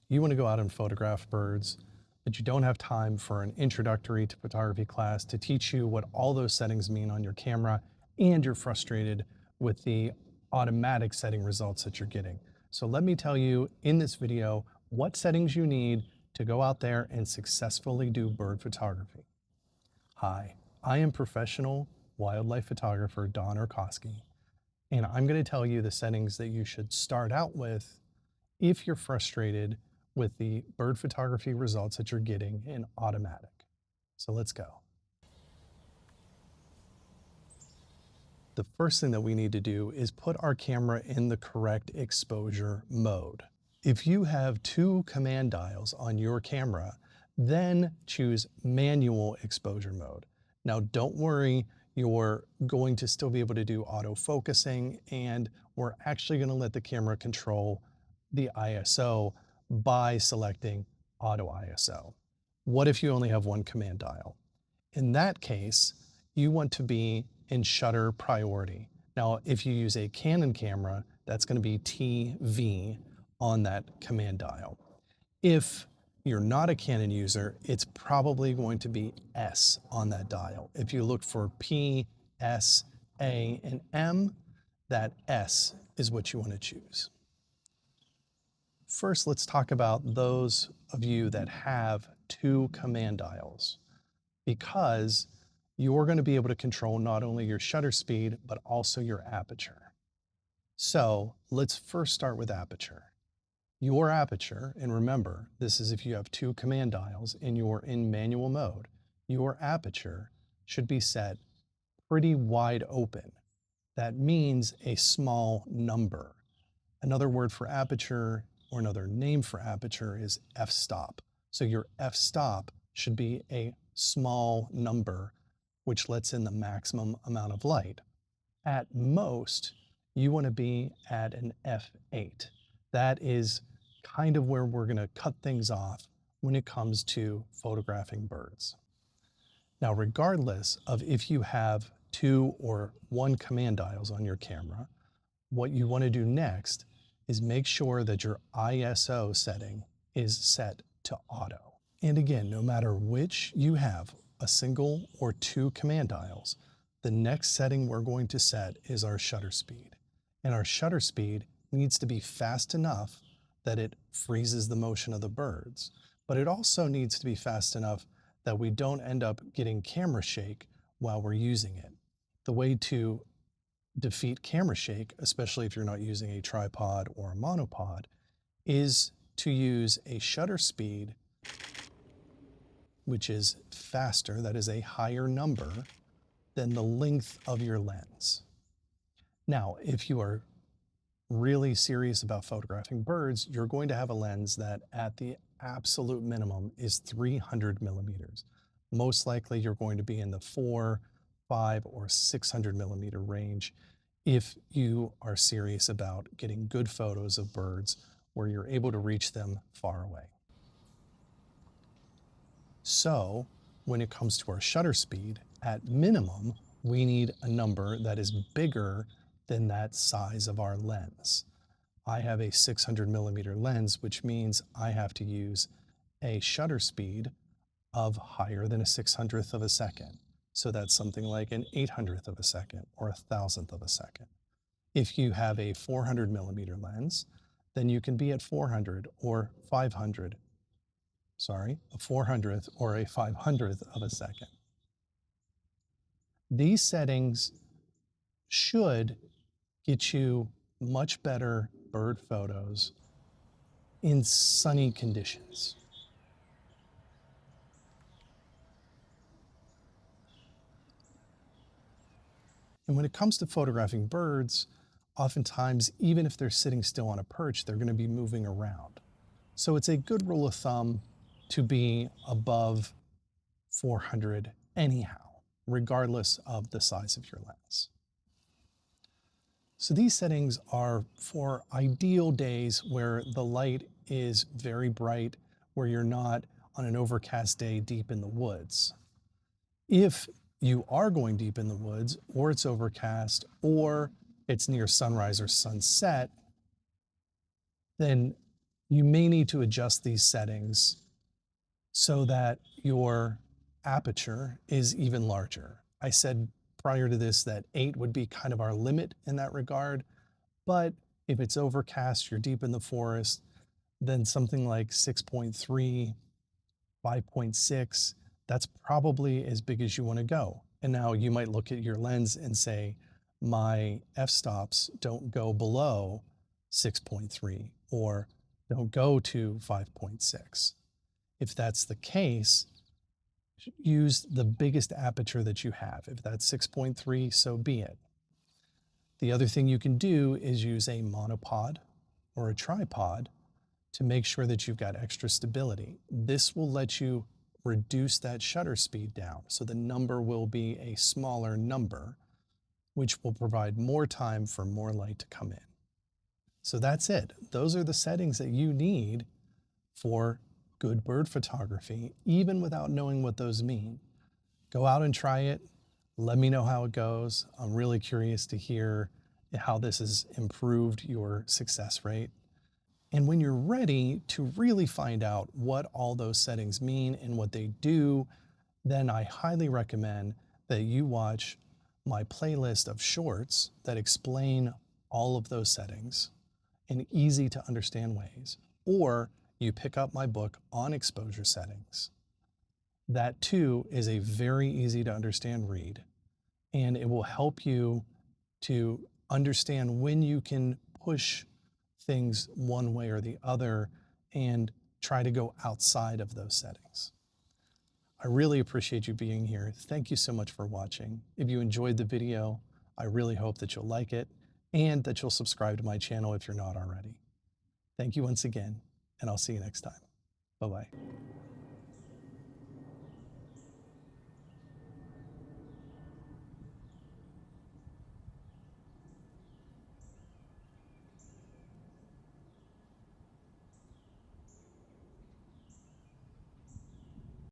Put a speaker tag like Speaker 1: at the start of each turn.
Speaker 1: you want to go out and photograph birds, but you don't have time for an introductory to photography class to teach you what all those settings mean on your camera, and you're frustrated with the automatic setting results that you're getting. So let me tell you in this video what settings you need to go out there and successfully do bird photography. Hi, I am professional wildlife photographer Don Orkowski, and I'm going to tell you the settings that you should start out with if you're frustrated with the bird photography results that you're getting in automatic. So let's go. The first thing that we need to do is put our camera in the correct exposure mode. If you have two command dials on your camera, then choose manual exposure mode. Now don't worry, you're going to still be able to do autofocusing, and we're actually going to let the camera control the ISO by selecting auto ISO. What if you only have one command dial? In that case, you want to be in shutter priority. Now, if you use a Canon camera, that's going to be TV on that command dial. If you're not a Canon user, it's probably going to be S on that dial. If you look for P, S, A, and M, that S is what you want to choose. First, let's talk about those of you that have two command dials, because you're going to be able to control not only your shutter speed, but also your aperture. So let's first start with aperture. Your aperture, and remember, this is if you have two command dials and you're in manual mode, your aperture should be set pretty wide open. That means a small number. Another word for aperture, or another name for aperture, is f-stop. So your f-stop should be a small number, which lets in the maximum amount of light. At most, you want to be at an f8. That is kind of where we're going to cut things off when it comes to photographing birds. Now, regardless of if you have two or one command dials on your camera, what you want to do next is make sure that your ISO setting is set to auto. And again, no matter which you have, a single or two command dials, the next setting we're going to set is our shutter speed. And our shutter speed needs to be fast enough that it freezes the motion of the birds, but it also needs to be fast enough that we don't end up getting camera shake while we're using it. The way to defeat camera shake, especially if you're not using a tripod or a monopod, is to use a shutter speed which is faster, that is a higher number than the length of your lens. Now, if you are really serious about photographing birds, you're going to have a lens that at the absolute minimum is 300 millimeters. Most likely you're going to be in the 400, 500, or 600 millimeter range if you are serious about getting good photos of birds where you're able to reach them far away. So when it comes to our shutter speed, at minimum, we need a number that is bigger than that size of our lens. I have a 600 millimeter lens, which means I have to use a shutter speed of higher than a 600th of a second. So that's something like an 800th of a second or a 1000th of a second. If you have a 400 millimeter lens, then you can be at 400 or 500, a 400th or a 500th of a second. These settings should get you much better bird photos in sunny conditions. And when it comes to photographing birds, oftentimes, even if they're sitting still on a perch, they're going to be moving around. So it's a good rule of thumb to be above 400 anyhow, regardless of the size of your lens. So these settings are for ideal days where the light is very bright, where you're not on an overcast day deep in the woods. If you are going deep in the woods, or it's overcast, or it's near sunrise or sunset, then You may need to adjust these settings so that your aperture is even larger. I said prior to this that 8 would be kind of our limit in that regard, but if it's overcast, you're deep in the forest, then something like 6.3, 5.6, that's probably as big as you want to go. And now you might look at your lens and say, my f-stops don't go below 6.3 or don't go to 5.6. If that's the case, use the biggest aperture that you have. If that's 6.3, so be it. The other thing you can do is use a monopod or a tripod to make sure that you've got extra stability. This will let you reduce that shutter speed down. So the number will be a smaller number, which will provide more time for more light to come in. So that's it. Those are the settings that you need for good bird photography, even without knowing what those mean. Go out and try it. Let me know how it goes. I'm really curious to hear how this has improved your success rate. And when you're ready to really find out what all those settings mean and what they do, then I highly recommend that you watch my playlist of shorts that explain all of those settings in easy to understand ways. Or you pick up my book on exposure settings. That too is a very easy to understand read, and it will help you to understand when you can push things one way or the other and try to go outside of those settings. I really appreciate you being here. Thank you so much for watching. If you enjoyed the video, I really hope that you'll like it and that you'll subscribe to my channel if you're not already. Thank you once again, and I'll see you next time. Bye-bye.